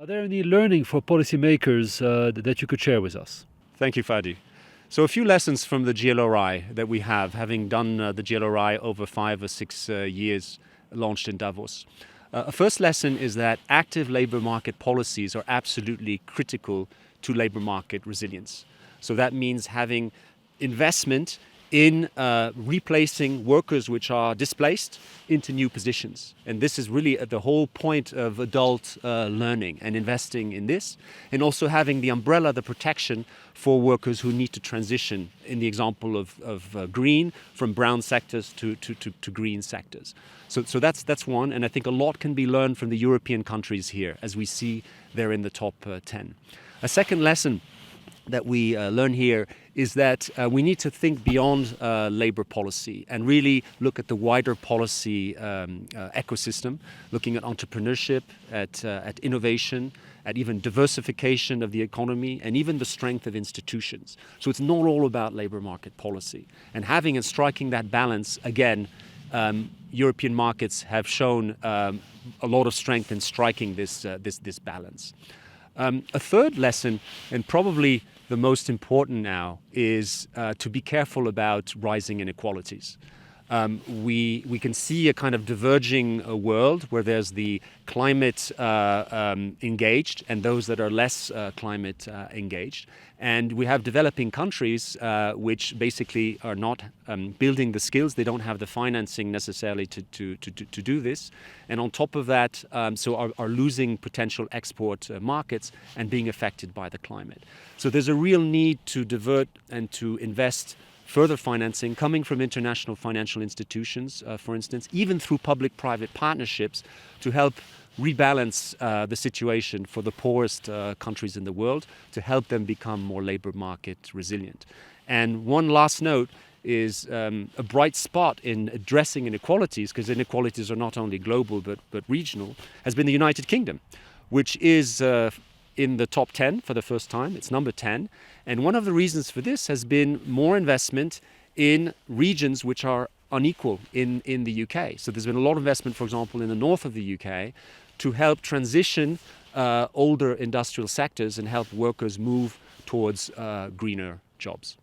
Are there any learning for policymakers that you could share with us? Thank you, Fadi. So a few lessons from the GLRI that we have, having done the GLRI over 5 or 6 years launched in Davos. A first lesson is that active labour market policies are absolutely critical to labour market resilience. So that means having investment in replacing workers which are displaced into new positions. And this is really at the whole point of adult learning and investing in this, and also having the umbrella, the protection for workers who need to transition, in the example of green, from brown sectors to green sectors. So that's one, and I think a lot can be learned from the European countries here, as we see they're in the top 10. A second lesson that we learn here is that we need to think beyond labour policy and really look at the wider policy ecosystem, looking at entrepreneurship, at innovation, at even diversification of the economy, and even the strength of institutions. So it's not all about labour market policy. And having and striking that balance, again, European markets have shown a lot of strength in striking this balance. A third lesson, and probably the most important now, is to be careful about rising inequalities. We can see a kind of diverging world where there's the climate engaged and those that are less climate engaged. And we have developing countries which basically are not building the skills. They don't have the financing necessarily to do this. And on top of that, are losing potential export markets and being affected by the climate. So there's a real need to divert and to invest further financing coming from international financial institutions, for instance, even through public-private partnerships, to help rebalance the situation for the poorest countries in the world, to help them become more labour market resilient. And one last note is a bright spot in addressing inequalities, because inequalities are not only global but regional, has been the United Kingdom, which is in the top 10 for the first time. It's number 10. And one of the reasons for this has been more investment in regions which are unequal in the UK. So there's been a lot of investment, for example, in the north of the UK to help transition older industrial sectors and help workers move towards greener jobs.